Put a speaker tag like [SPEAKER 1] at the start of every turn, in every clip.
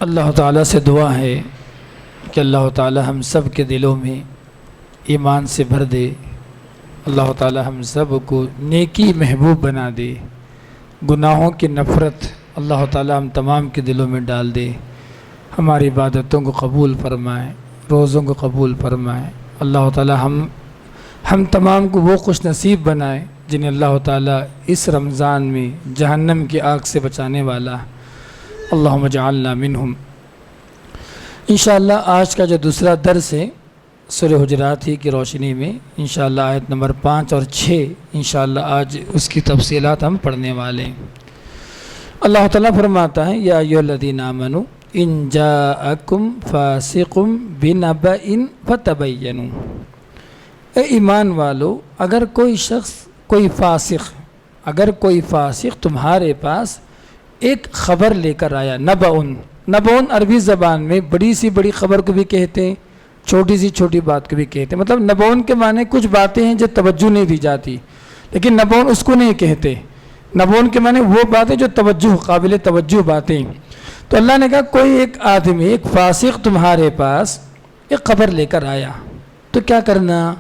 [SPEAKER 1] اللہ تعالیٰ سے دعا ہے کہ اللہ تعالیٰ ہم سب کے دلوں میں ایمان سے بھر دے، اللہ تعالیٰ ہم سب کو نیکی محبوب بنا دے، گناہوں کی نفرت اللہ تعالیٰ ہم تمام کے دلوں میں ڈال دے، ہماری عبادتوں کو قبول فرمائے، روزوں کو قبول فرمائے۔ اللہ تعالیٰ ہم تمام کو وہ خوش نصیب بنائے جنہیں اللہ تعالیٰ اس رمضان میں جہنم کی آگ سے بچانے والا۔ اللہم اجعلنا منہم۔ انشاءاللہ آج کا جو دوسرا درس ہے سورہ حجرات ہی کی روشنی میں انشاءاللہ آیت نمبر 5 اور 6 انشاءاللہ آج اس کی تفصیلات ہم پڑھنے والے ہیں۔ اللہ تعالیٰ فرماتا ہے یا ایھا الذین آمنوا ان جاءکم فاسق بنبأ فتبینوا، اے ایمان والو اگر کوئی شخص کوئی فاسق تمہارے پاس ایک خبر لے کر آیا، نبأ عربی زبان میں بڑی سی بڑی خبر کو بھی کہتے ہیں، چھوٹی سی چھوٹی بات کو بھی کہتے ہیں۔ مطلب نبأ کے معنی کچھ باتیں ہیں جو توجہ نہیں دی جاتی، لیکن نبأ اس کو نہیں کہتے۔ نبأ کے معنی وہ باتیں جو قابل توجہ باتیں۔ تو اللہ نے کہا کوئی ایک آدمی ایک فاسق تمہارے پاس ایک خبر لے کر آیا تو کیا کرنا؟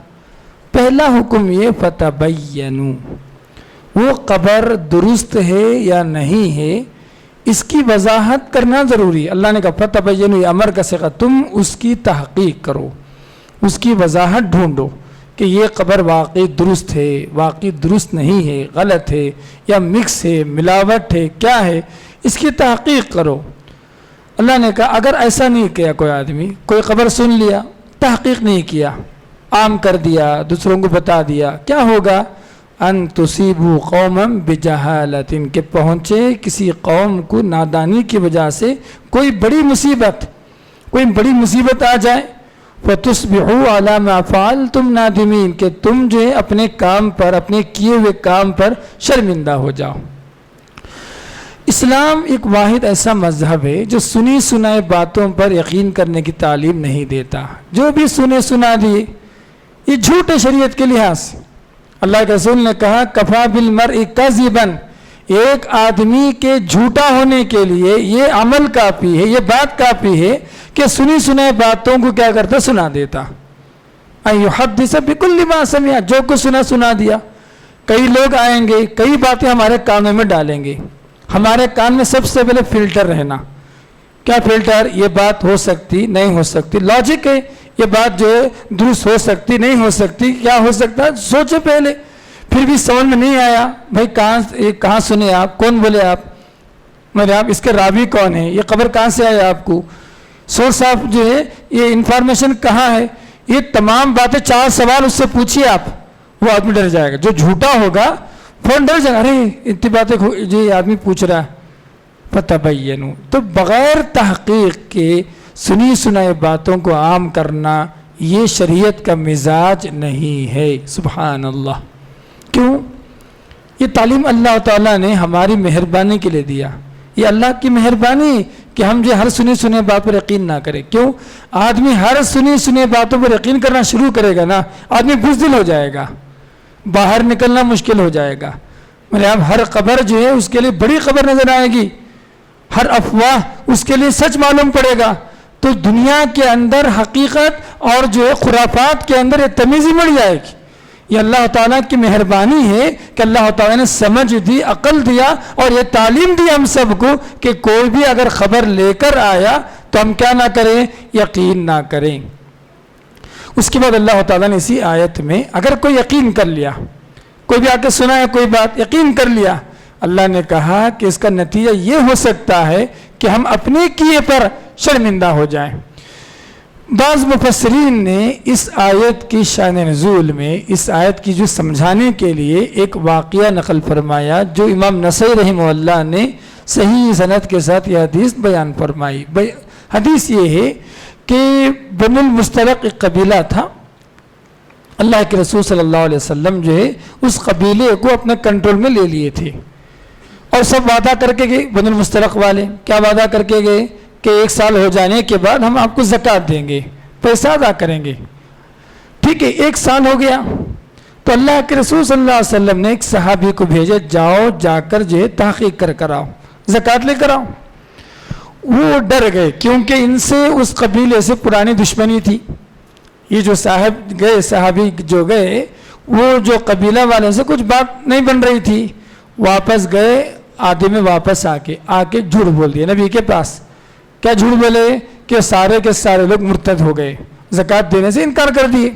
[SPEAKER 1] پہلا حکم یہ فتبینوا، وہ خبر درست ہے یا نہیں ہے اس کی وضاحت کرنا ضروری ہے۔ اللہ نے کہا فتبینوا، یہ امر کا صیغہ، تم اس کی تحقیق کرو، اس کی وضاحت ڈھونڈو کہ یہ خبر واقعی درست ہے، واقعی درست نہیں ہے، غلط ہے یا مکس ہے، ملاوٹ ہے، کیا ہے، اس کی تحقیق کرو۔ اللہ نے کہا اگر ایسا نہیں کیا کوئی آدمی، کوئی خبر سن لیا، تحقیق نہیں کیا، عام کر دیا، دوسروں کو بتا دیا، کیا ہوگا؟ ان تصیبوا قوما بجہالۃ، کہ پہنچے کسی قوم کو نادانی کی وجہ سے کوئی بڑی مصیبت آ جائے، فتصبحوا علی ما فعلتم نادمین، کہ تم جو ہے اپنے کام پر، اپنے کیے ہوئے کام پر شرمندہ ہو جاؤ۔ اسلام ایک واحد ایسا مذہب ہے جو سنی سنائے باتوں پر یقین کرنے کی تعلیم نہیں دیتا۔ جو بھی سنا دیے یہ جھوٹ ہے شریعت کے لحاظ سے۔ اللہ کے رسول نے کہا کفا بالمرء کذبا، ایک آدمی کے جھوٹا ہونے کے لیے یہ عمل کافی ہے، یہ بات کافی ہے کہ سنی سنائے باتوں کو کیا کرتا؟ سنا دیتا۔ ان یحدث بکل ما سمع، جو کچھ سنا دیا۔ کئی لوگ آئیں گے، کئی باتیں ہمارے کانوں میں ڈالیں گے۔ ہمارے کان میں سب سے پہلے فلٹر رہنا۔ کیا فلٹر؟ یہ بات ہو سکتی نہیں ہو سکتی، لاجک ہے، یہ بات جو ہے درست ہو سکتی نہیں ہو سکتی، کیا ہو سکتا ہے سوچے پہلے۔ پھر بھی سمجھ میں نہیں آیا، بھائی کہاں سنے آپ، کون بولے آپ، آپ اس کے راوی کون ہیں، یہ خبر کہاں سے آیا آپ کو، سورس آف جو ہے یہ انفارمیشن کہاں ہے، یہ تمام باتیں 4 سوال اس سے پوچھیے آپ، وہ آدمی ڈر جائے گا۔ جو جھوٹا ہوگا فون ڈر جائے گا، ارے اتنی باتیں جو یہ آدمی پوچھ رہا ہے۔ فتبینوا، تو بغیر تحقیق کے سنی سنائے باتوں کو عام کرنا یہ شریعت کا مزاج نہیں ہے۔ سبحان اللہ۔ کیوں؟ یہ تعلیم اللہ تعالیٰ نے ہماری مہربانی کے لیے دیا، یہ اللہ کی مہربانی کہ ہم جو ہر سنی سنے بات پر یقین نہ کرے۔ کیوں؟ آدمی ہر سنی سنے باتوں پر یقین کرنا شروع کرے گا نا، آدمی بزدل ہو جائے گا، باہر نکلنا مشکل ہو جائے گا۔ اب ہر خبر جو ہے اس کے لیے بڑی خبر نظر آئے گی، ہر افواہ اس کے لیے سچ معلوم پڑے گا، تو دنیا کے اندر حقیقت اور جو ہے خرافات کے اندر یہ تمیزی مڑ جائے گی۔ یہ اللہ تعالیٰ کی مہربانی ہے کہ اللہ تعالیٰ نے سمجھ دی، عقل دیا اور یہ تعلیم دی ہم سب کو کہ کوئی بھی اگر خبر لے کر آیا تو ہم کیا نہ کریں؟ یقین نہ کریں۔ اس کے بعد اللہ تعالیٰ نے اسی آیت میں اگر کوئی یقین کر لیا، کوئی بھی آ کے سنا ہے کوئی بات، یقین کر لیا، اللہ نے کہا کہ اس کا نتیجہ یہ ہو سکتا ہے کہ ہم اپنے کیے پر شرمندہ ہو جائیں۔ بعض مفسرین نے اس آیت کی شان نزول میں اس آیت کی جو سمجھانے کے لیے ایک واقعہ نقل فرمایا جو امام نسائی رحمہ اللہ نے صحیح سند کے ساتھ یہ حدیث بیان فرمائی۔ حدیث یہ ہے کہ بنو المستلق ایک قبیلہ تھا، اللہ کے رسول صلی اللہ علیہ وسلم جو ہے اس قبیلے کو اپنے کنٹرول میں لے لیے تھے، اور سب وعدہ کر کے گئے بنو المستلق والے۔ کیا وعدہ کر کے گئے؟ کہ 1 سال ہو جانے کے بعد ہم آپ کو زکوٰۃ دیں گے، پیسہ ادا کریں گے۔ ٹھیک ہے، 1 سال ہو گیا تو اللہ کے رسول صلی اللہ علیہ وسلم نے ایک صحابی کو بھیجے، جاؤ جا کر جو ہے تحقیق کر آؤ، زکوٰۃ لے کر آؤ۔ وہ ڈر گئے کیونکہ ان سے اس قبیلے سے پرانی دشمنی تھی. یہ جو صحابی جو گئے وہ جو قبیلہ والے سے کچھ بات نہیں بن رہی تھی. واپس گئے آدھے میں واپس آ کے جھوٹ بول دیا نبی کے پاس. کیا جھوٹ بولے کہ سارے کے سارے لوگ مرتد ہو گئے, زکوٰۃ دینے سے انکار کر دیے.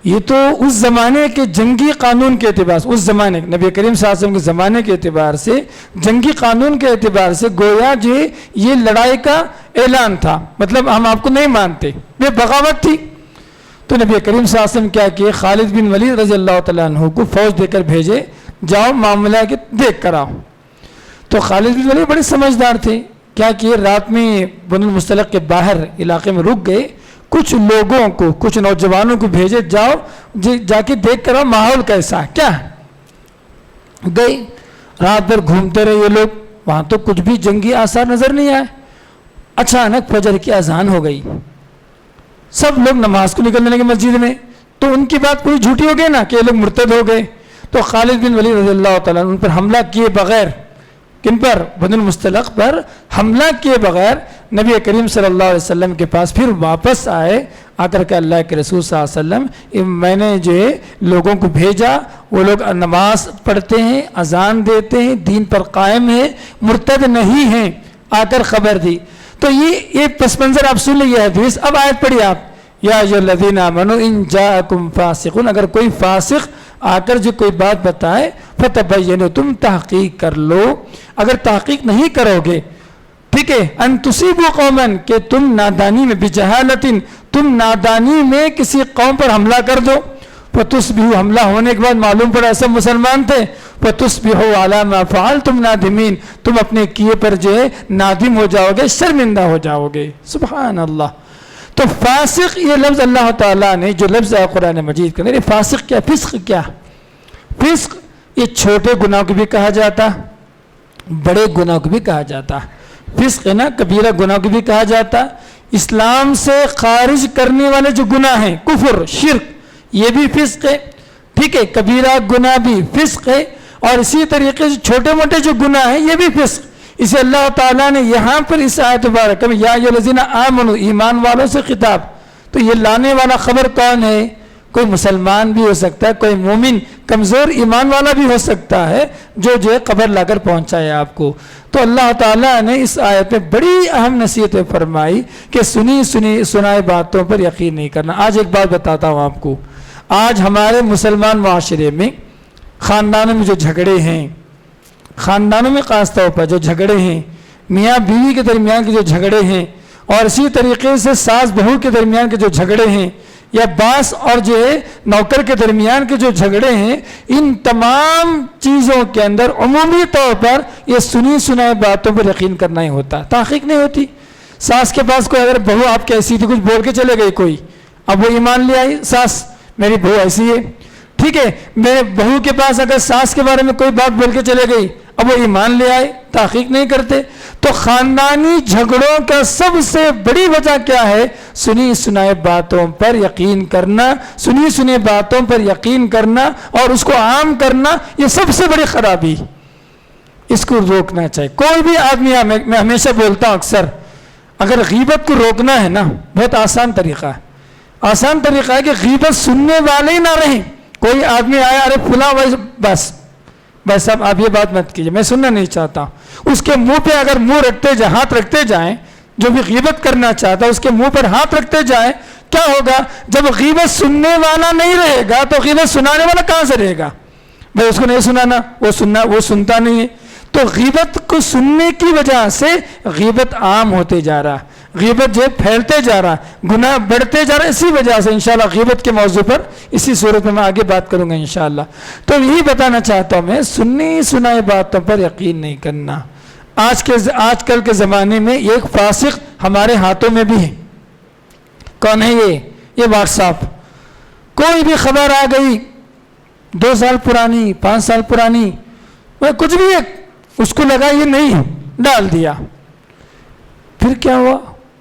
[SPEAKER 1] یہ تو اس زمانے کے جنگی قانون کے اعتبار سے, اس زمانے نبی کریم صلی اللہ علیہ وسلم کے زمانے کے اعتبار سے, جنگی قانون کے اعتبار سے گویا جی یہ لڑائی کا اعلان تھا, مطلب ہم آپ کو نہیں مانتے, یہ بغاوت تھی. تو نبی کریم صلی اللہ علیہ وسلم کیا کیے, خالد بن ولید رضی اللہ تعالیٰ عنہ کو فوج دے کر بھیجے, جاؤ معاملہ کے دیکھ کر آؤ. تو خالد بن ولید بڑے سمجھدار تھے, کیا کیے رات میں بنو المصطلق کے باہر علاقے میں رک گئے, کچھ لوگوں کو, کچھ نوجوانوں کو بھیجے, جاؤ جا کے دیکھ کر آؤ ماحول کیسا ہے. کیا گئے, رات بھر گھومتے رہے یہ لوگ, وہاں تو کچھ بھی جنگی آثار نظر نہیں آئے. اچانک فجر کی اذان ہو گئی, سب لوگ نماز کو نکلنے لگے مسجد میں. تو ان کی بات پوری جھوٹی ہو گئی نا کہ یہ لوگ مرتد ہو گئے. تو خالد بن ولید رضی اللہ تعالیٰ ان پر حملہ کیے بغیر, کن پر, بنو المصطلق پر حملہ کیے بغیر نبی کریم صلی اللہ علیہ وسلم کے پاس پھر واپس آئے. آ کر کے اللہ کے رسول صلی اللہ علیہ وسلم, میں نے جو ہے لوگوں کو بھیجا, وہ لوگ نماز پڑھتے ہیں, اذان دیتے ہیں, دین پر قائم ہیں, مرتد نہیں ہیں, آ کر خبر دی. تو یہ پس منظر آپ سن لیے حدیث. اب آیت پڑھی آپ, یا ایھا الذین آمنوا ان جاءکم فاسق, اگر کوئی فاسق آ کر جو کوئی بات بتائے, فتبینوا, تم تحقیق کر لو. اگر تحقیق نہیں کرو گے, ٹھیک ہے, ان تصیبوا قوما, کہ تم نادانی میں, بجہالۃ, تم نادانی میں کسی قوم پر حملہ کر دو, فتصبحوا, حملہ ہونے کے بعد معلوم پڑا ایسا مسلمان تھے, فتصبحوا علی ما فعلتم نادمین, تم اپنے کیے پر جو ہے نادم ہو جاؤ گے, شرمندہ ہو جاؤ گے. سبحان اللہ. تو فاسق یہ لفظ اللہ تعالیٰ نے جو لفظ ہے قرآن مجید کا, میرے فاسق کیا, فسق کیا, فسق یہ چھوٹے گناہ کو بھی کہا جاتا, بڑے گناہ کو بھی کہا جاتا. فسق ہے نا, کبیرہ گناہ کو بھی کہا جاتا. اسلام سے خارج کرنے والے جو گناہ ہیں, کفر, شرک, یہ بھی فسق ہے, ٹھیک ہے, کبیرہ گناہ بھی فسق ہے. اور اسی طریقے سے چھوٹے موٹے جو گناہ ہیں یہ بھی فسق. اسے اللہ تعالیٰ نے یہاں پر اس آیت مبارکہ میں یا ایھا الذین آمنوا, ایمان والوں سے خطاب. تو یہ لانے والا خبر کون ہے, کوئی مسلمان بھی ہو سکتا ہے, کوئی مومن کمزور ایمان والا بھی ہو سکتا ہے جو ہے خبر لا کر پہنچائے آپ کو. تو اللہ تعالیٰ نے اس آیت میں بڑی اہم نصیحتیں فرمائی کہ سنائے باتوں پر یقین نہیں کرنا. آج ایک بات بتاتا ہوں آپ کو, آج ہمارے مسلمان معاشرے میں خاندانوں میں جو جھگڑے ہیں, خاندانوں میں خاص طور پر جو جھگڑے ہیں, میاں بیوی کے درمیان کے جو جھگڑے ہیں, اور اسی طریقے سے ساس بہو کے درمیان کے جو جھگڑے ہیں, یا باس اور جو ہے نوکر کے درمیان کے جو جھگڑے ہیں, ان تمام چیزوں کے اندر عمومی طور پر یہ سنائے باتوں پر یقین کرنا ہی ہوتا, تحقیق نہیں ہوتی. ساس کے پاس کوئی اگر بہو آپ کی ایسی تھی, کچھ بول کے چلے گئی کوئی, اب وہ ایمان لے آئی, ساس میری بہو ایسی ہے, ٹھیک ہے, میرے بہو کے پاس اگر ساس کے بارے میں کوئی بات بول کے چلے گئی, اب وہ ایمان لے آئے, تحقیق نہیں کرتے. تو خاندانی جھگڑوں کا سب سے بڑی وجہ کیا ہے, سنائے باتوں پر یقین کرنا, سنی باتوں پر یقین کرنا اور اس کو عام کرنا, یہ سب سے بڑی خرابی. اس کو روکنا چاہیے. کوئی بھی آدمی, میں ہمیشہ بولتا ہوں اکثر, اگر غیبت کو روکنا ہے نا, بہت آسان طریقہ ہے. آسان طریقہ ہے کہ غیبت سننے والے ہی نہ رہیں. کوئی آدمی آیا, ارے فلاں, بس بھائی صاحب آپ یہ بات مت کیجیے, میں سننا نہیں چاہتا. اس کے منہ پہ اگر منہ رکھتے جائیں, ہاتھ رکھتے جائیں, جو بھی غیبت کرنا چاہتا ہے اس کے منہ پر ہاتھ رکھتے جائیں, کیا ہوگا, جب غیبت سننے والا نہیں رہے گا تو غیبت سنانے والا کہاں سے رہے گا. بھائی اس کو نہیں سنانا, وہ سنتا نہیں ہے. تو غیبت کو سننے کی وجہ سے غیبت عام ہوتے جا رہا, غیبت جو پھیلتے جا رہا, گناہ بڑھتے جا رہا. اسی وجہ سے انشاءاللہ غیبت کے موضوع پر اسی صورت میں آگے بات کروں گا انشاءاللہ. تو یہی بتانا چاہتا ہوں میں, سنائے باتوں پر یقین نہیں کرنا. آج کل کے زمانے میں ایک فاسق ہمارے ہاتھوں میں بھی ہے. کون ہے یہ واٹس ایپ. کوئی بھی خبر آ گئی 2 سال پرانی, 5 سال پرانی, کچھ بھی ہے, اس کو لگا یہ نہیں, ڈال دیا. پھر کیا ہوا,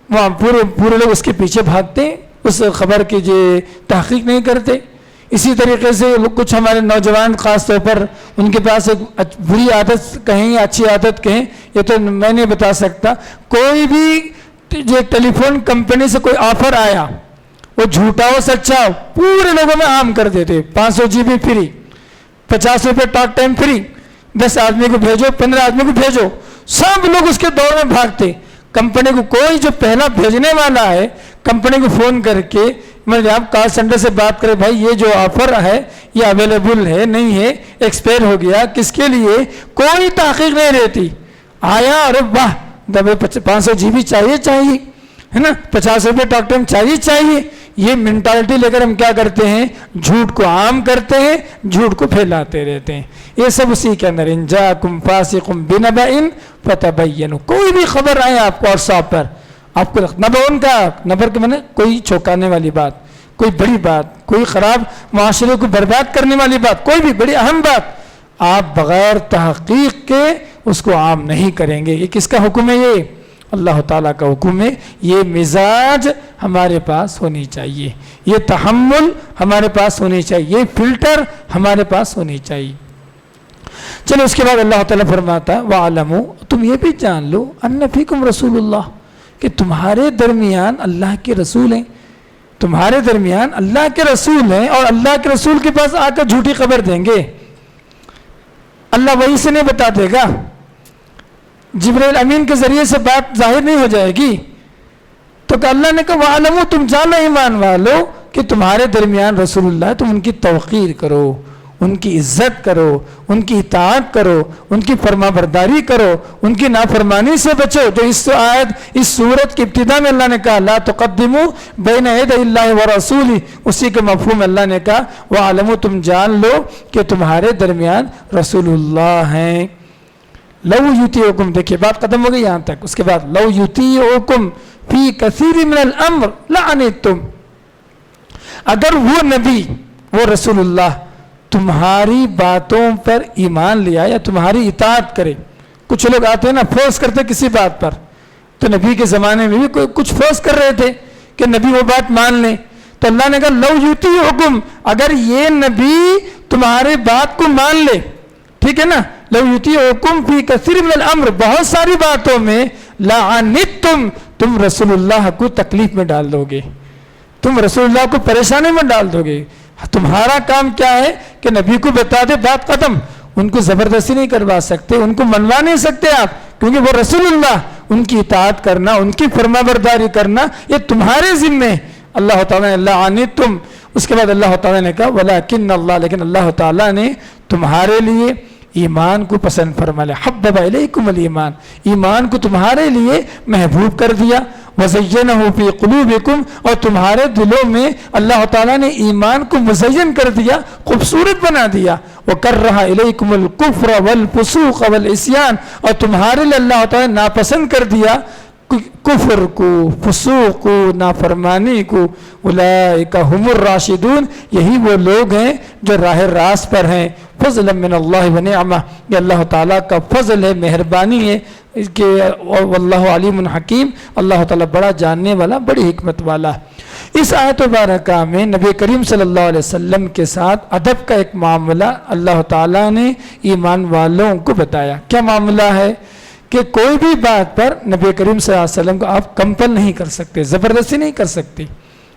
[SPEAKER 1] وہاں پورے لوگ اس کے پیچھے بھاگتے ہیں, اس خبر کی جو تحقیق نہیں کرتے. اسی طریقے سے کچھ ہمارے نوجوان خاص طور پر ان کے پاس ایک بری عادت کہیں یا اچھی عادت کہیں، یہ تو میں نہیں بتا سکتا، کوئی بھی جو ٹیلی فون کمپنی سے کوئی آفر آیا، وہ جھوٹا ہو سچا ہو، پورے لوگوں میں عام کر دیتے، 500 GB فری، 50 روپے ٹاک ٹائم فری، 10 آدمی کو بھیجو، 15 آدمی کو بھیجو، سب لوگ اس کے دور میں بھاگتے۔ کمپنی کو کوئی جو پہلا بھیجنے والا ہے کمپنی کو فون کر کے آپ کال سینٹر سے بات کریں، بھائی یہ جو آفر ہے یہ اویلیبل ہے نہیں ہے، ایکسپائر ہو گیا، کس کے لیے، کوئی تحقیق نہیں رہتی۔ آیا، ارے واہ، 500 GB چاہیے ہے نا، 50 روپے ٹاک ٹائم چاہیے، یہ مینٹالٹی لے کر ہم کیا کرتے ہیں، جھوٹ کو عام کرتے ہیں، جھوٹ کو پھیلاتے رہتے ہیں۔ یہ سب اسی کے اندر، ان جاءکم فاسق بنبأ فتبینوا، کوئی بھی خبر آئے آپ کو واٹس ایپ پر، آپ کو نبأ کا نبر کے معنی کوئی چونکانے والی بات، کوئی بڑی بات، کوئی خراب معاشرے کو برباد کرنے والی بات، کوئی بھی بڑی اہم بات، آپ بغیر تحقیق کے اس کو عام نہیں کریں گے۔ یہ کس کا حکم ہے؟ یہ اللہ تعالیٰ کا حکم ہے۔ یہ مزاج ہمارے پاس ہونی چاہیے، یہ تحمل ہمارے پاس ہونی چاہیے، یہ فلٹر ہمارے پاس ہونی چاہیے۔ چلو اس کے بعد اللہ تعالیٰ فرماتا ہے وَعَلَمُوا، تم یہ بھی جان لو أَنَّ فِيكُمْ رَسُولُ اللَّهِ، کہ تمہارے درمیان اللہ کے رسول ہیں، تمہارے درمیان اللہ کے رسول ہیں، اور اللہ کے رسول کے پاس آ کر جھوٹی خبر دیں گے۔ اللہ وحی سے نہیں بتا دے گا، جبرائیل امین کے ذریعے سے بات ظاہر نہیں ہو جائے گی۔ تو کہ اللہ نے کہا وَعَلَمُوا، تم جانو ایمان والو کہ تمہارے درمیان رسول اللہ، تم ان کی توقیر کرو، ان کی عزت کرو، ان کی اطاعت کرو، ان کی فرما برداری کرو، ان کی نافرمانی سے بچو، جو اس آیت اس سورت کی ابتدا میں اللہ نے کہا لا تقدموا بین یدی اللہ ورسولہ، اسی کے مفہوم اللہ نے کہا وَعَلَمُوا، تم جان لو کہ تمہارے درمیان رسول اللہ ہیں۔ لو یطیعکم، دیکھیے بات ختم ہو گئی یہاں تک، اس کے بعد لو یطیعکم فی کثیر من الامر لعنتم، اگر وہ نبی، وہ رسول اللہ تمہاری باتوں پر ایمان لیا یا تمہاری اطاعت کرے، کچھ لوگ آتے ہیں نا فورس کرتے کسی بات پر، تو نبی کے زمانے میں بھی کوئی کچھ فورس کر رہے تھے کہ نبی وہ بات مان لیں، تو اللہ نے کہا لو یطیعکم، اگر یہ نبی تمہاری بات کو مان لے، ٹھیک ہے نا، لو یطیعکم فی کثیر من الامر، بہت ساری باتوں میں، لعنتم، تم رسول اللہ کو تکلیف میں ڈال دو گے، تم رسول اللہ کو پریشانی میں ڈال دو گے۔ تمہارا کام کیا ہے کہ نبی کو بتا دے، بات ختم، ان کو زبردستی نہیں کروا سکتے، ان کو منوا نہیں سکتے آپ، کیونکہ وہ رسول اللہ، ان کی اطاعت کرنا، ان کی فرما برداری کرنا یہ تمہارے ذمہ ہے۔ اللہ تعالیٰ نے لعنتم، اس کے بعد اللہ تعالیٰ نے کہا ولکن اللہ، لیکن اللہ تعالیٰ نے تمہارے لیے ایمان کو پسند فرما لیا، حبب الیکم الایمان، ایمان کو تمہارے لیے محبوب کر دیا، وزینہ فی قلوبکم، اور تمہارے دلوں میں اللہ تعالیٰ نے ایمان کو مزین کر دیا، خوبصورت بنا دیا، وکرہ الیکم الکفر والفسوق والعصیان، اور تمہارے لیے اللہ تعالیٰ نے ناپسند کر دیا کفر کو، فسوق کو، نافرمانی کو، اولئک هم الراشدون، یہی وہ لوگ ہیں جو راہ راست پر ہیں، فضلا من اللہ ونعمہ، یہ اللہ تعالیٰ کا فضل ہے، مہربانی ہے کہ واللہ علیم حکیم، اللہ تعالیٰ بڑا جاننے والا، بڑی حکمت والا۔ اس آیت مبارکہ میں نبی کریم صلی اللہ علیہ وسلم کے ساتھ ادب کا ایک معاملہ اللہ تعالیٰ نے ایمان والوں کو بتایا۔ کیا معاملہ ہے کہ کوئی بھی بات پر نبی کریم صلی اللہ علیہ وسلم کو آپ کمپل نہیں کر سکتے، زبردستی نہیں کر سکتے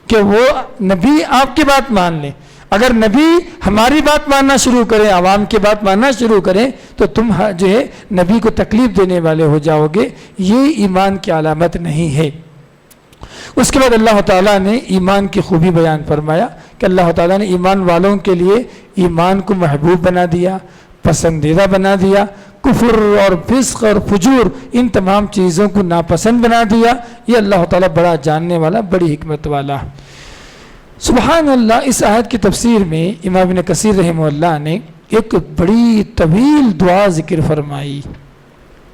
[SPEAKER 1] کہ وہ نبی آپ کی بات مان لیں۔ اگر نبی ہماری بات ماننا شروع کریں، عوام کی بات ماننا شروع کریں، تو تم جو ہے نبی کو تکلیف دینے والے ہو جاؤ گے، یہ ایمان کی علامت نہیں ہے۔ اس کے بعد اللہ تعالیٰ نے ایمان کی خوبی بیان فرمایا کہ اللہ تعالیٰ نے ایمان والوں کے لیے ایمان کو محبوب بنا دیا، پسندیدہ بنا دیا، کفر اور فسق اور فجور ان تمام چیزوں کو ناپسند بنا دیا۔ یہ اللہ تعالیٰ بڑا جاننے والا، بڑی حکمت والا۔ سبحان اللہ، اس آیت کی تفسیر میں امام ابن کثیر رحمہ اللہ نے ایک بڑی طویل دعا ذکر فرمائی۔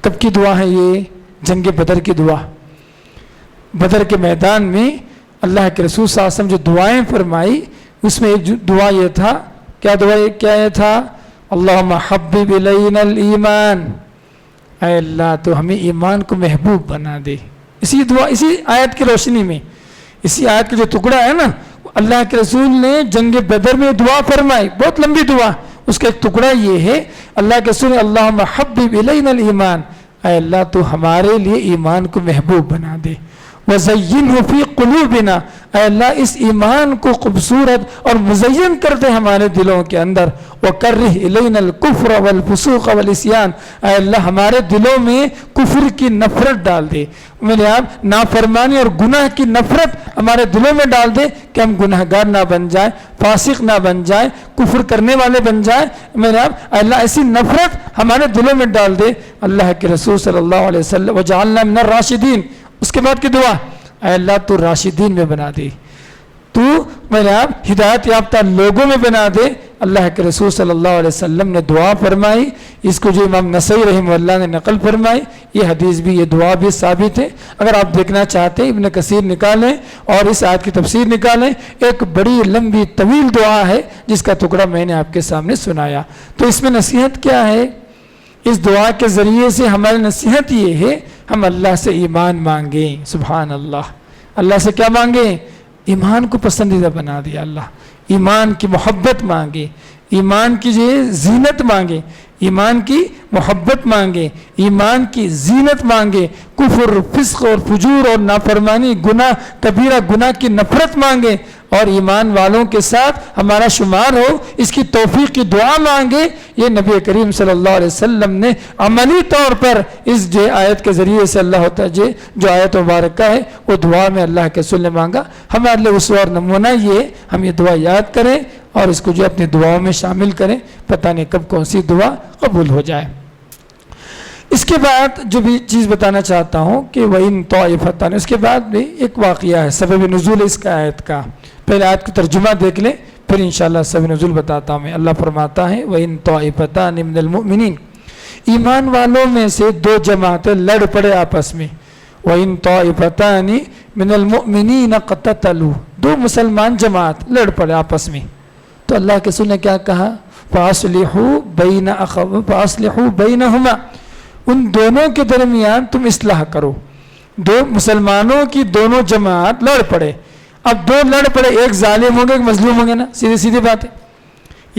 [SPEAKER 1] کب کی دعا ہے یہ؟ جنگ بدر کی دعا۔ بدر کے میدان میں اللہ کے رسول صلی اللہ علیہ وسلم جو دعائیں فرمائی، اس میں ایک دعا یہ تھا، کیا دعا کیا یہ تھا؟ اللہم حبب الینا الایمان، اے اللہ تو ہمیں ایمان کو محبوب بنا دے۔ اسی دعا، اسی آیت کی روشنی میں، اسی آیت کا جو ٹکڑا ہے نا، اللہ کے رسول نے جنگ بدر میں دعا فرمائی، بہت لمبی دعا، اس کا ایک ٹکڑا یہ ہے، اللہ کے رسول اللہم حبب الینا الایمان، اے اللہ تو ہمارے لیے ایمان کو محبوب بنا دے، وزینہ فی قلوبنا، اے اللہ اس ایمان کو خوبصورت اور مزین کر دے ہمارے دلوں کے اندر، وکرہ الینا الکفر والفسوق والعصیان، اے اللہ ہمارے دلوں میں کفر کی نفرت ڈال دے، میرے آپ نافرمانی اور گناہ کی نفرت ہمارے دلوں میں ڈال دے کہ ہم گناہگار نہ بن جائیں، فاسق نہ بن جائیں، کفر کرنے والے بن جائیں، میرے آپ اللہ ایسی نفرت ہمارے دلوں میں ڈال دے۔ اللہ کے رسول صلی اللہ علیہ وسلم وجعلنا من الراشدین، اس کے بعد کی دعا، اے اللہ تو راشدین میں بنا دے، تو میرے آپ ہدایت یافتہ لوگوں میں بنا دے۔ اللہ کے رسول صلی اللہ علیہ وسلم نے دعا فرمائی، اس کو جو امام نسائی رحمہ اللہ نے نقل فرمائی، یہ حدیث بھی یہ دعا بھی ثابت ہے۔ اگر آپ دیکھنا چاہتے ہیں ابن کثیر نکالیں اور اس آیت کی تفسیر نکالیں، ایک بڑی لمبی طویل دعا ہے جس کا ٹکڑا میں نے آپ کے سامنے سنایا۔ تو اس میں نصیحت کیا ہے؟ اس دعا کے ذریعے سے ہماری نصیحت یہ ہے ہم اللہ سے ایمان مانگیں، سبحان اللہ، اللہ سے کیا مانگیں؟ ایمان کو پسندیدہ بنا دیا اللہ، ایمان کی محبت مانگے، ایمان کی جو زینت مانگے، ایمان کی محبت مانگے، ایمان کی زینت مانگے، کفر فسق اور فجور اور نافرمانی گناہ کبیرہ گناہ کی نفرت مانگے اور ایمان والوں کے ساتھ ہمارا شمار ہو، اس کی توفیق کی دعا مانگے۔ یہ نبی کریم صلی اللہ علیہ وسلم نے عملی طور پر اس جو آیت کے ذریعے سے اللہ ہوتا ہے جو آیت مبارکہ ہے وہ دعا میں اللہ کے رسول نے مانگا۔ ہمارے لیے اسوہ اور نمونہ یہ ہم یہ دعا یاد کریں اور اس کو جو اپنی دعاؤں میں شامل کریں، پتہ نہیں کب کون سی دعا قبول ہو جائے۔ اس کے بعد جو بھی چیز بتانا چاہتا ہوں کہ وَإِن طَائِفَتَانِ، اس کے بعد بھی ایک واقعہ ہے، سبب نزول اس کا آیت کا۔ پہلے آیت کا ترجمہ دیکھ لیں پھر انشاءاللہ سبب نزول بتاتا ہوں میں۔ اللہ فرماتا ہے وَإِن طَائِفَتَانِ مِنَ الْمُؤْمِنِينَ، ایمان والوں میں سے دو جماعتیں لڑ پڑے آپس میں۔ وَإِن طَائِفَتَانِ مِنَ الْمُؤْمِنِينَ اقْتَتَلُوا، دو مسلمان جماعت لڑ پڑے آپس میں، تو اللہ کے رسول نے کیا کہا؟ فَأَصْلِحُوا بَيْنَهُمَا، ان دونوں کے درمیان تم اصلاح کرو۔ دو مسلمانوں کی دونوں جماعت لڑ پڑے، اب دو لڑ پڑے، ایک ظالم ہوگا ایک مظلوم ہوگا نا، سیدھی سیدھی بات ہے،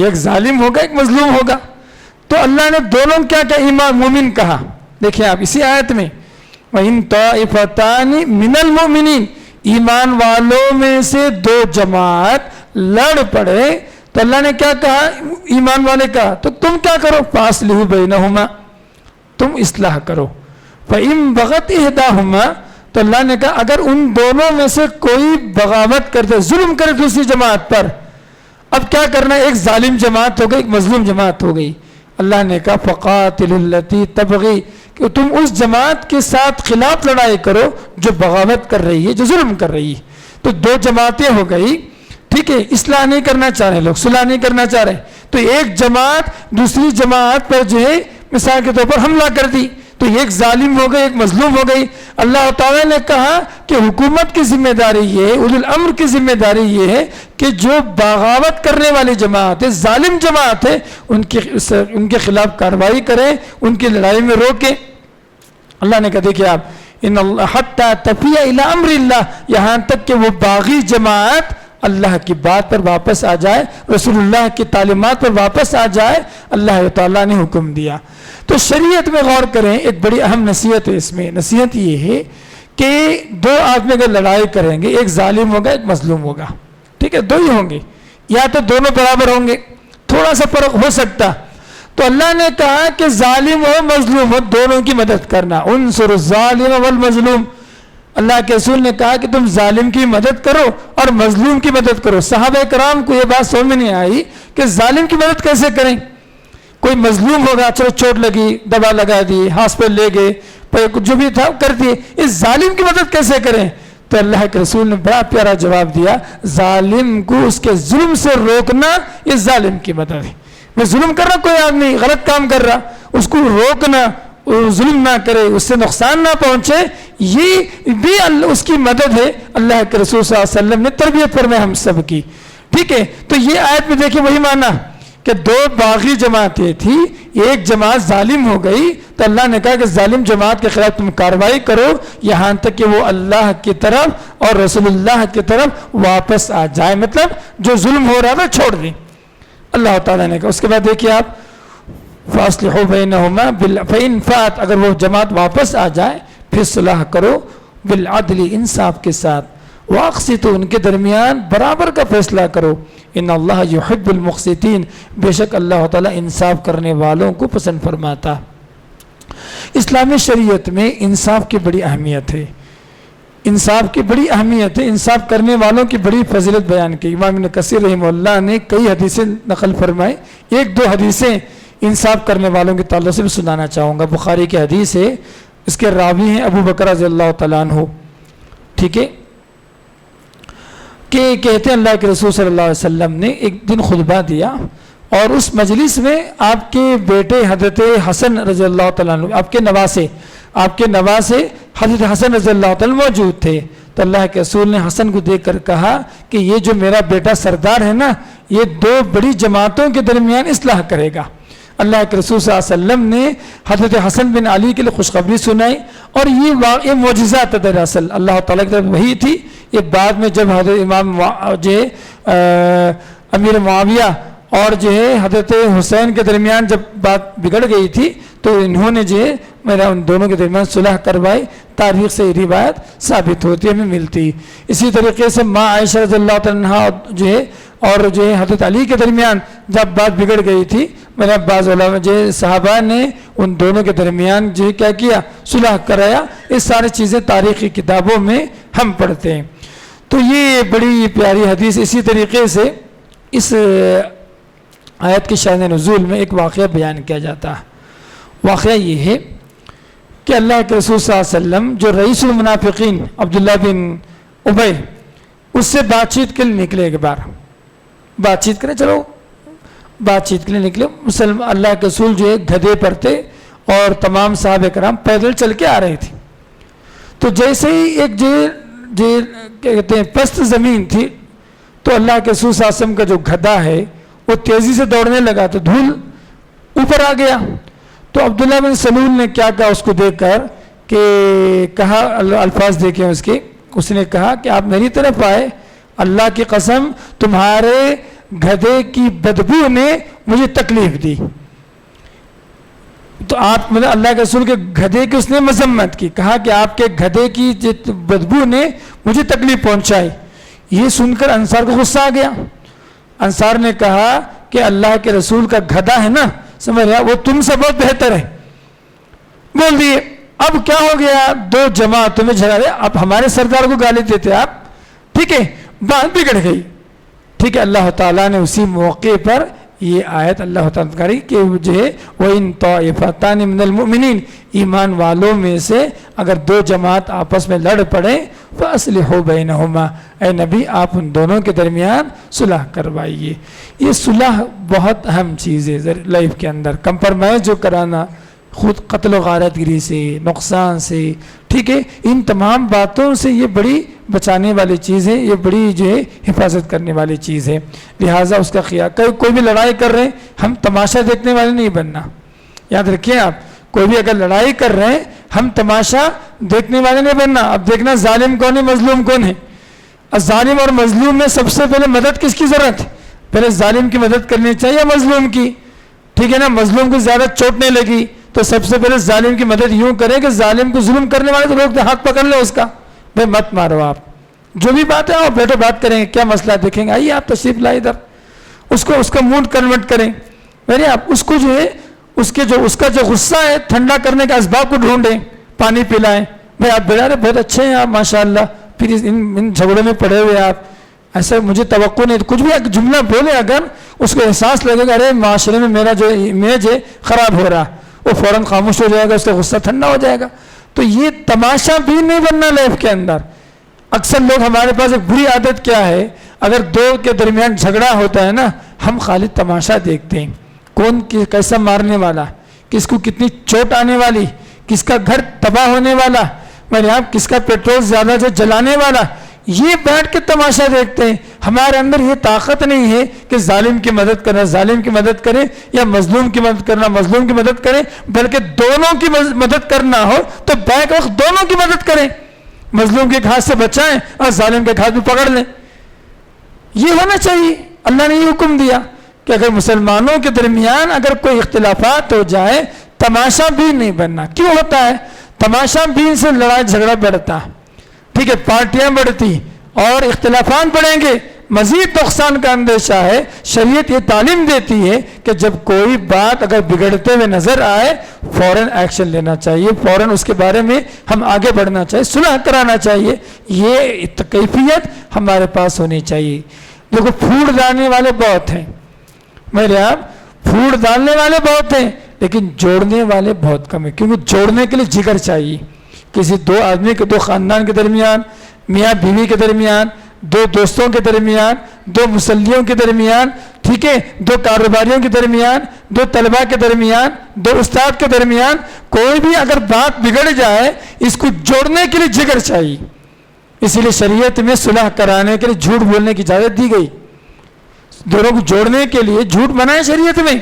[SPEAKER 1] ایک ظالم ہوگا ایک مظلوم ہوگا، تو اللہ نے دونوں کیا کہا؟ ایمان مومن کہا۔ دیکھیں آپ اسی آیت میں وَإِن طَائِفَتَانِ مِنَ الْمُؤْمِنِينَ، ایمان والوں میں سے دو جماعت لڑ پڑے تو اللہ نے کیا کہا؟ ایمان والے کہا تو تم کیا کرو؟ فَأَصْلِحُوا بَيْنَهُمَا، تم اصلاح کرو۔ فَإِن بَغَتْ إِحْدَاهُمَا، تو اللہ نے کہا اگر ان دونوں میں سے کوئی بغاوت کرتے، ظلم کرے دوسری جماعت پر، اب کیا کرنا ہے؟ ایک ظالم جماعت ہو گئی ایک مظلوم جماعت ہو گئی، اللہ نے کہا فَقَاتِلُوا الَّتِي تَبْغِي، کہ تم اس جماعت کے ساتھ خلاف لڑائی کرو جو بغاوت کر رہی ہے، جو ظلم کر رہی ہے۔ تو دو جماعتیں ہو گئی، ٹھیک ہے، اصلاح نہیں کرنا چاہ رہے لوگ، صلح نہیں کرنا چاہ رہے، تو ایک جماعت دوسری جماعت پر جو ہے مثال کے طور پر حملہ کر دی، تو ایک ظالم ہو گئی ایک مظلوم ہو گئی۔ اللہ تعالیٰ نے کہا کہ حکومت کی ذمہ داری یہ ہے، اولو الامر کی ذمہ داری یہ ہے کہ جو بغاوت کرنے والی جماعت ہے، ظالم جماعت ہے، ان کے خلاف کارروائی کریں، ان کی لڑائی میں روکیں۔ اللہ نے کہا دیکھیں آپ ان اللہ حتی تفیء الی امر اللہ، یہاں تک کہ وہ باغی جماعت اللہ کی بات پر واپس آ جائے، رسول اللہ کی تعلیمات پر واپس آ جائے، اللہ تعالیٰ نے حکم دیا۔ تو شریعت میں غور کریں، ایک بڑی اہم نصیحت ہے اس میں، نصیحت یہ ہے کہ دو آدمی اگر لڑائی کریں گے، ایک ظالم ہوگا ایک مظلوم ہوگا، ٹھیک ہے، دو ہی ہوں گے، یا تو دونوں برابر ہوں گے، تھوڑا سا فرق ہو سکتا، تو اللہ نے کہا کہ ظالم ہو مظلوم ہو دونوں کی مدد کرنا، انصر الظالم والمظلوم۔ اللہ کے رسول نے کہا کہ تم ظالم کی مدد کرو اور مظلوم کی مدد کرو۔ صحابہ کرام کو یہ بات سمجھ میں نہیں آئی کہ ظالم کی مدد کیسے کریں؟ کوئی مظلوم ہوگا، چلو چوٹ لگی، دوا لگا دی، ہاسپٹل لے گئے، جو بھی تھا کر دیے، اس ظالم کی مدد کیسے کریں؟ تو اللہ کے رسول نے بڑا پیارا جواب دیا، ظالم کو اس کے ظلم سے روکنا یہ ظالم کی مدد ہے۔ میں ظلم کر رہا، کوئی آدمی غلط کام کر رہا، اس کو روکنا، ظلم نہ کرے، اس سے نقصان نہ پہنچے، یہ بھی اس کی مدد ہے۔ اللہ کے رسول صلی اللہ علیہ وسلم نے تربیت فرمائی ہم سب کی، ٹھیک ہے۔ تو یہ آیت میں دیکھیں وہی معنی کہ دو باغی جماعتیں تھی، ایک جماعت ظالم ہو گئی تو اللہ نے کہا کہ ظالم جماعت کے خلاف تم کارروائی کرو یہاں تک کہ وہ اللہ کی طرف اور رسول اللہ کی طرف واپس آ جائے، مطلب جو ظلم ہو رہا تھا چھوڑ دیں اللہ تعالیٰ نے کہا۔ اس کے بعد دیکھیے آپ فَأَصْلِحُوا بَيْنَهُمَا فَإِنْ فَاتَ، اگر وہ جماعت واپس آ جائے پھر صلح کرو بالعدل، انصاف کے ساتھ، وَأَقْسِطُوا، ان کے درمیان برابر کا فیصلہ کرو، ان اللہ یحب المقسطین، بے شک اللہ تعالیٰ انصاف کرنے والوں کو پسند فرماتا۔ اسلامی شریعت میں انصاف کی بڑی اہمیت ہے، انصاف کی بڑی اہمیت ہے، انصاف کرنے والوں کی بڑی فضیلت بیان کی۔ امام ابن کثیر رحمہ اللہ نے کئی حدیثیں نقل فرمائے، ایک دو حدیثیں انصاف کرنے والوں کے تعلق سے بھی سنانا چاہوں گا۔ بخاری کی حدیث ہے، اس کے راوی ہیں ابو بکر رضی اللہ تعالیٰ عنہ، ٹھیک ہے، کہ کہتے ہیں اللہ کے رسول صلی اللہ علیہ وسلم نے ایک دن خطبہ دیا اور اس مجلس میں آپ کے بیٹے حضرت حسن رضی اللہ تعالیٰ عنہ، آپ کے نواسے حضرت حسن رضی اللہ تعالیٰ موجود تھے، تو اللہ کے رسول نے حسن کو دیکھ کر کہا کہ یہ جو میرا بیٹا سردار ہے نا، یہ دو بڑی جماعتوں کے درمیان اصلاح کرے گا۔ اللہ کے رسول صلی اللہ علیہ وسلم نے حضرت حسن بن علی کے لیے خوشخبری سنائی، اور یہ معجزہ تھا دراصل اللہ تعالیٰ کی طرف وحی تھی۔ یہ بعد میں جب حضرت امام امیر معاویہ اور جو ہے حضرت حسین کے درمیان جب بات بگڑ گئی تھی تو انہوں نے جو ہے میرا ان دونوں کے درمیان صلح کروائی، تاریخ سے یہ روایت ثابت ہوتی ہے، ہمیں ملتی۔ اسی طریقے سے ماں عائشہ رضی اللہ تعالیٰ عنہا جو ہے اور جو ہے حضرت علی کے درمیان جب بات بگڑ گئی تھی، میرا بعض علماء جو صحابہ نے ان دونوں کے درمیان جو کیا کیا، صلح کرایا۔ یہ ساری چیزیں تاریخی کتابوں میں ہم پڑھتے ہیں۔ تو یہ بڑی پیاری حدیث۔ اسی طریقے سے اس آیت کی شان نزول میں ایک واقعہ بیان کیا جاتا ہے۔ واقعہ یہ ہے کہ اللہ کے رسول صلی اللہ علیہ وسلم جو رئیس المنافقین عبداللہ بن ابی، اس سے بات چیت کے لیے نکلے، ایک بار بات چیت کریں، چلو بات چیت کے لیے نکلے۔ اللہ کے رسول جو ہے گدھے پر تھے اور تمام صحابہ کرام پیدل چل کے آ رہے تھے، تو جیسے ہی ایک جو کہتے ہیں پست زمین تھی، تو اللہ کے رسول صلی اللہ علیہ وسلم کا جو گدھا ہے وہ تیزی سے دوڑنے لگا تو دھول اوپر آ گیا۔ تو عبداللہ بن سلول نے کیا کہا اس کو دیکھ کر کہ کہا، الفاظ دیکھیں اس کے، اس نے کہا کہ آپ میری طرف آئے، اللہ کی قسم تمہارے گدھے کی بدبو نے مجھے تکلیف دی۔ تو آپ مطلب اللہ کے رسول کے گدھے کی اس نے مذمت کی، کہا کہ آپ کے گدھے کی بدبو نے مجھے تکلیف پہنچائی۔ یہ سن کر انصار کو غصہ آ گیا۔ انصار نے کہا کہ اللہ کے رسول کا گدھا ہے نا، سمجھ رہا، وہ تم سے بہت بہتر ہے، بول دیے۔ اب کیا ہو گیا، دو جماعتوں میں جھگڑا، اب ہمارے سردار کو گالی دیتے آپ، ٹھیک ہے، بات بگڑ گئی، ٹھیک ہے۔ اللہ تعالیٰ نے اسی موقع پر یہ آیت اللہ تعالیٰ کری کہ جو ہے وَإِن طَائِفَتَانِ مِنَ الْمُؤْمِنِينَ، ایمان والوں میں سے اگر دو جماعت آپس میں لڑ پڑے فَأَصْلِحُوا بَيْنَهُمَا، اے نبی آپ ان دونوں کے درمیان صلح کروائیے۔ یہ صلح بہت اہم چیز ہے لائف کے اندر، کمپرمائز جو کرانا، خود قتل و غارت گری سے، نقصان سے، ٹھیک ہے، ان تمام باتوں سے یہ بڑی بچانے والی چیز ہے، یہ بڑی جو ہے حفاظت کرنے والی چیز ہے۔ لہٰذا اس کا خیال، کوئی بھی لڑائی کر رہے ہیں، ہم تماشا دیکھنے والے نہیں بننا، یاد رکھیں آپ، کوئی بھی اگر لڑائی کر رہے ہیں ہم تماشا دیکھنے والے نہیں بننا۔ اب دیکھنا ظالم کون ہے، مظلوم کون ہے۔ ظالم اور مظلوم میں سب سے پہلے مدد کس کی ضرورت ہے، پہلے ظالم کی مدد کرنی چاہیے مظلوم کی، ٹھیک ہے نا۔ مظلوم کو زیادہ چوٹ نہیں لگی تو سب سے پہلے ظالم کی مدد یوں کریں کہ ظالم کو ظلم کرنے والے تو لوگ ہاتھ پکڑ لیں اس کا، بھائی مت مارو آپ، جو بھی بات ہے آپ بیٹھو بات کریں گے، کیا مسئلہ دیکھیں گے، آئیے آپ تشریف لائے ادھر، اس کا موڈ کنورٹ کریں، میرے آپ اس کو جو ہے اس کا جو غصہ ہے ٹھنڈا کرنے کا اسباب کو ڈھونڈیں، پانی پلائیں، بھائی آپ بیٹھے بہت اچھے ہیں آپ ماشاءاللہ، پھر ان جھگڑوں میں پڑے ہوئے آپ، ایسا مجھے توقع نہیں، کچھ بھی جملہ بولے اگر اس کو احساس لگے گا ارے معاشرے میں میرا جو امیج ہے خراب ہو رہا، وہ فوراً خاموش ہو جائے گا، اس کا غصہ ٹھنڈا ہو جائے گا۔ تو یہ تماشا بھی نہیں بننا لائف کے اندر۔ اکثر لوگ، ہمارے پاس ایک بری عادت کیا ہے، اگر دو کے درمیان جھگڑا ہوتا ہے نا، ہم خالی تماشا دیکھتے ہیں، کون کیسا مارنے والا، کس کو کتنی چوٹ آنے والی، کس کا گھر تباہ ہونے والا، میرے آپ کس کا پیٹرول زیادہ سے جلانے والا، یہ بیٹھ کے تماشا دیکھتے ہیں۔ ہمارے اندر یہ طاقت نہیں ہے کہ ظالم کی مدد کرنا ظالم کی مدد کرے یا مظلوم کی مدد کرنا مظلوم کی مدد کرے، بلکہ دونوں کی مدد کرنا ہو تو بیک وقت دونوں کی مدد کریں، مظلوم کے ہاتھ سے بچائیں اور ظالم کے ہاتھ بھی پکڑ لیں. یہ ہونا چاہیے. اللہ نے یہ حکم دیا کہ اگر مسلمانوں کے درمیان اگر کوئی اختلافات ہو جائے، تماشا بین نہیں بننا. کیوں ہوتا ہے؟ تماشا بین سے لڑائی جھگڑا بڑھتا، ٹھیک ہے، پارٹیاں بڑھتی اور اختلافات بڑھیں گے، مزید نقصان کا اندیشہ ہے. شریعت یہ تعلیم دیتی ہے کہ جب کوئی بات اگر بگڑتے ہوئے نظر آئے فوراً ایکشن لینا چاہیے، فوراً اس کے بارے میں ہم آگے بڑھنا چاہیے، صلح کرانا چاہیے. یہ کیفیت ہمارے پاس ہونی چاہیے. دیکھو پھوڑ ڈالنے والے بہت ہیں، میرے آپ پھوڑ ڈالنے والے بہت ہیں لیکن جوڑنے والے بہت کم ہیں، کیونکہ جوڑنے کے لیے جگر چاہیے. کسی دو آدمی کے، دو خاندان کے درمیان، میاں بیوی کے درمیان، دو دوستوں کے درمیان، دو مسلیوں کے درمیان، ٹھیک ہے، دو کاروباریوں کے درمیان، دو طلباء کے درمیان، دو استاد کے درمیان، کوئی بھی اگر بات بگڑ جائے اس کو جوڑنے کے لیے جگر چاہیے. اسی لیے شریعت میں صلح کرانے کے لیے جھوٹ بولنے کی اجازت دی گئی. دونوں کو جوڑنے کے لیے جھوٹ منع ہے شریعت میں،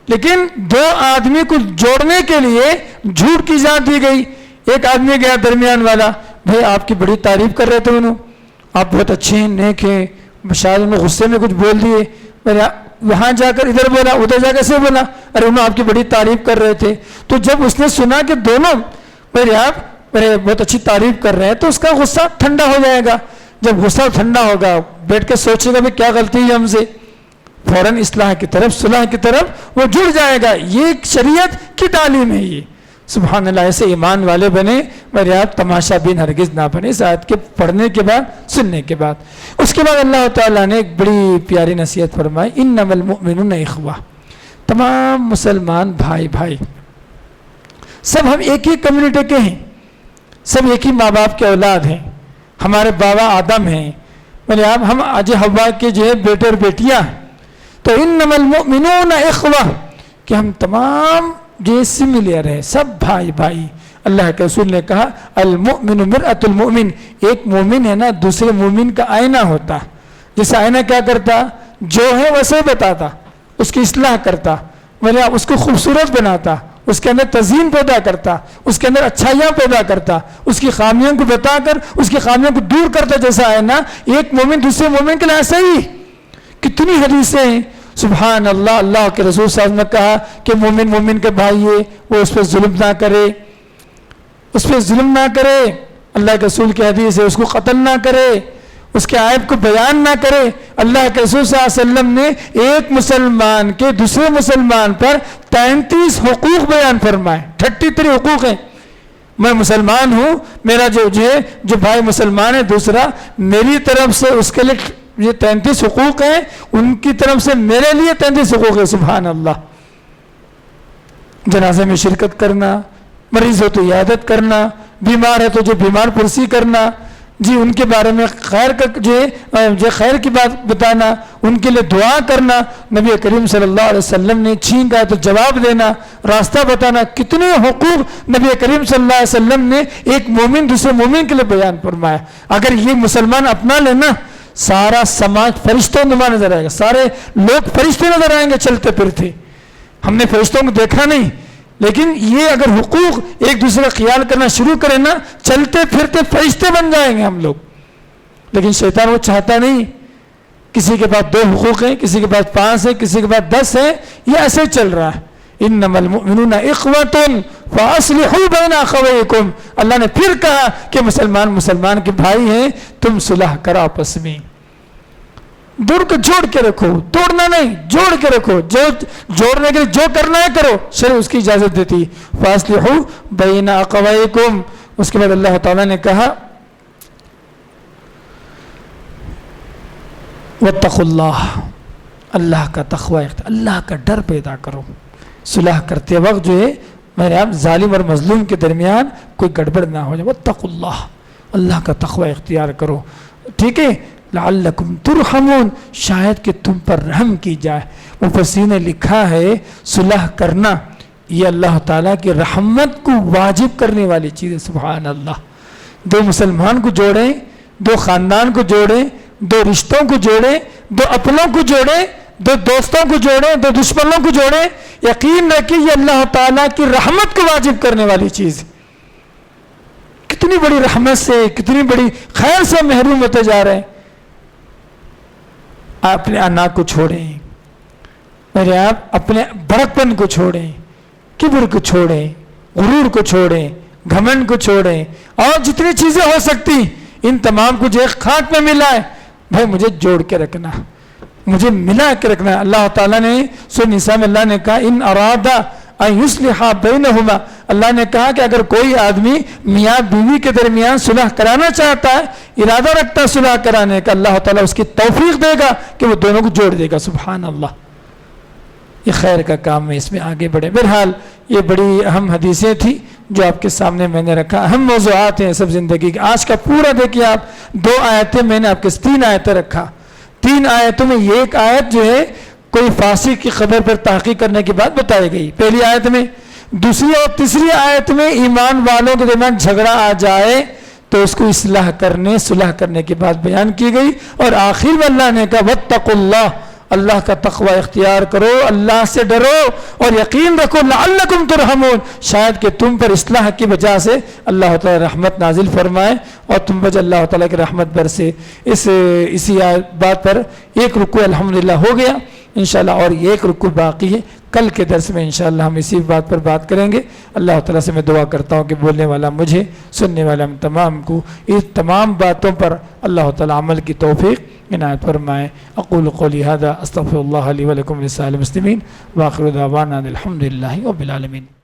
[SPEAKER 1] لیکن دو آدمی کو جوڑنے کے لیے جھوٹ کی اجازت دی گئی. ایک آدمی گیا درمیان والا، بھائی آپ کی بڑی تعریف کر رہے تھے انہوں، آپ بہت اچھے ہیں، نیک ہیں، شاید انہوں غصے میں کچھ بول دیے، وہاں جا کر ادھر بولا، ادھر جا کر سے بولا، ارے انہوں آپ کی بڑی تعریف کر رہے تھے. تو جب اس نے سنا کہ دونوں میرے بہت اچھی تعریف کر رہے ہیں تو اس کا غصہ ٹھنڈا ہو جائے گا. جب غصہ ٹھنڈا ہوگا بیٹھ کے سوچے گا بھی کیا غلطی ہے ہم سے، فوراً اصلاح کی طرف، صلح کی طرف وہ جڑ جائے گا. یہ شریعت کی تعلیم ہے. یہ سبحان اللہ، ایسے ایمان والے بنے، میرے آپ تماشا بین ہرگز نہ بنے. اس آیت کے پڑھنے کے بعد، سننے کے بعد، اس کے بعد اللہ تعالیٰ نے ایک بڑی پیاری نصیحت فرمائی، انما المؤمنون اخوہ. تمام مسلمان بھائی بھائی، سب ہم ایک ہی کمیونٹی کے ہیں، سب ایک ہی ماں باپ کے اولاد ہیں. ہمارے بابا آدم ہیں، میرے آپ ہم آج ہوا کے جو ہے بیٹے اور بیٹیاں. تو انما المؤمنون اخوہ، کہ ہم تمام جو سملیر ہیں، سب بھائی بھائی. اللہ کے رسول نے کہا المؤمن مرآۃ المؤمن، ایک مومن ہے نا دوسرے مومن کا آئینہ ہوتا. جیسے آئینہ کیا کرتا؟ جو ہے ویسے بتاتا، اس کی اصلاح کرتا، میرے آپ اس کو خوبصورت بناتا، اس کے اندر تزئین پیدا کرتا، اس کے اندر اچھائیاں پیدا کرتا، اس کی خامیوں کو بتا کر اس کی خامیوں کو دور کرتا. جیسا ہے نا ایک مومن دوسرے مومن کے لیے ایسا ہی. کتنی حدیثیں ہیں. سبحان اللہ. اللہ کے رسول صلی اللہ علیہ وسلم نے کہا کہ مومن مومن کے بھائی ہے، وہ اس پہ ظلم نہ کرے، اس پہ ظلم نہ کرے. اللہ کے رسول کی حدیث ہے، اس کو قتل نہ کرے، اس کے عیب کو بیان نہ کرے. اللہ کے رسول صلی اللہ علیہ وسلم نے ایک مسلمان کے دوسرے مسلمان پر 33 حقوق بیان فرمائے. 33 حقوق ہیں. میں مسلمان ہوں، میرا جو بھائی مسلمان ہے دوسرا، میری طرف سے اس کے لیے یہ 33 حقوق ہیں، ان کی طرف سے میرے لیے 33 حقوق ہے. سبحان اللہ. جنازے میں شرکت کرنا، مریض ہو تو عیادت کرنا، بیمار ہے تو جو بیمار پرسی کرنا، جی ان کے بارے میں خیر کا جو خیر کی بات بتانا، ان کے لیے دعا کرنا. نبی کریم صلی اللہ علیہ وسلم نے چھین گیا تو جواب دینا، راستہ بتانا. کتنے حقوق نبی کریم صلی اللہ علیہ وسلم نے ایک مومن دوسرے مومن کے لیے بیان فرمایا. اگر یہ مسلمان اپنا لینا، سارا سماج فرشتوں نما نظر آئے گا، سارے لوگ فرشتے نظر آئیں گے چلتے پھرتے. ہم نے فرشتوں کو دیکھا نہیں، لیکن یہ اگر حقوق ایک دوسرے کا خیال کرنا شروع کریں نا، چلتے پھرتے فرشتے بن جائیں گے ہم لوگ. لیکن شیطان وہ چاہتا نہیں. کسی کے پاس 2 حقوق ہیں، کسی کے پاس 5 ہیں، کسی کے پاس 10 ہیں. یہ ایسے چل رہا ہے. انما المؤمنون اخوۃ فاصلحوا بین اخویکم. اللہ نے پھر کہا کہ مسلمان کے بھائی ہیں، تم صلح کرو آپس میں. دور کو جوڑ کے رکھو، توڑنا نہیں، جوڑ کے رکھو. جو جوڑنے کے لیے جو کرنا ہے کرو، شریع اس کی اجازت دیتی. فاصلحوا بین اخویکم. اس کے بعد اللہ تعالیٰ نے کہا واتقوا اللہ، اللہ کا تقوی، اللہ کا ڈر پیدا کرو. صلح کرتے وقت جو ہے میرے آپ ظالم اور مظلوم کے درمیان کوئی گڑبڑ نہ ہو جائے. واتقوا اللہ، اللہ کا تقوی اختیار کرو. ٹھیک ہے. لعلکم ترحمون، شاید کہ تم پر رحم کی جائے. مفسرین نے لکھا ہے صلح کرنا یہ اللہ تعالیٰ کی رحمت کو واجب کرنے والی چیز ہے. سبحان اللہ. 2 مسلمان کو جوڑیں، 2 خاندان کو جوڑیں، دو رشتوں کو جوڑے، دو اپنوں کو جوڑے، دو دوستوں کو جوڑے، دو دشمنوں کو جوڑے، یقین رکھیں یہ اللہ تعالیٰ کی رحمت کو واجب کرنے والی چیز ہے۔ کتنی بڑی رحمت سے، کتنی بڑی خیر سے محروم ہوتے جا رہے ہیں۔ اپنے انا کو چھوڑیں میرے، آپ اپنے بڑکپن کو چھوڑیں، کبر کو چھوڑیں، غرور کو چھوڑیں، گھمنڈ کو چھوڑیں، اور جتنی چیزیں ہو سکتی ان تمام کو جو ایک خاک میں ملا ہے بھائی مجھے جوڑ کے رکھنا، مجھے ملا کے رکھنا۔ اللہ تعالیٰ نے سورۃ نساء میں اللہ نے کہا ان ارادہ ان یصلح بینہما، اللہ نے کہا کہ اگر کوئی آدمی میاں بیوی کے درمیان صلح کرانا چاہتا ہے، ارادہ رکھتا ہے صلح کرانے کا، اللہ تعالیٰ اس کی توفیق دے گا کہ وہ دونوں کو جوڑ دے گا۔ سبحان اللہ، یہ خیر کا کام ہے، اس میں آگے بڑھے۔ بہرحال یہ بڑی اہم حدیثیں تھیں جو آپ کے سامنے میں نے رکھا، اہم موضوعات ہیں سب زندگی کے۔ آج کا پورا دیکھیے آپ، 2 آیتیں میں نے آپ کے 3 آیتیں رکھا، 3 آیتوں میں یہ ایک آیت جو ہے کوئی فاسق کی خبر پر تحقیق کرنے کی بات بتائی گئی پہلی آیت میں، دوسری اور تیسری آیت میں ایمان والوں کے درمیان جھگڑا آ جائے تو اس کو اصلاح کرنے، صلح کرنے کی بات بیان کی گئی، اور آخر میں اللہ نے کہا واتقوا اللہ، اللہ کا تقوی اختیار کرو، اللہ سے ڈرو اور یقین رکھو لعلکم ترحمون، شاید کہ تم پر اصلاح کی وجہ سے اللہ تعالی رحمت نازل فرمائے اور تم پر اللہ تعالیٰ کی رحمت برسے۔ اسی بات پر ایک رکوع الحمدللہ ہو گیا انشاءاللہ، اور ایک رکوع باقی ہے، کل کے درس میں انشاءاللہ ہم اسی بات پر بات کریں گے۔ اللہ تعالیٰ سے میں دعا کرتا ہوں کہ بولنے والا مجھے، سننے والا ہم تمام کو اس تمام باتوں پر اللہ تعالیٰ عمل کی توفیق عنایت فرمائے۔ اقول قولی ھذا استغفر اللہ لی ولکم ولسائر المسلمین، وآخر دعوانا الحمدللہ رب العالمین۔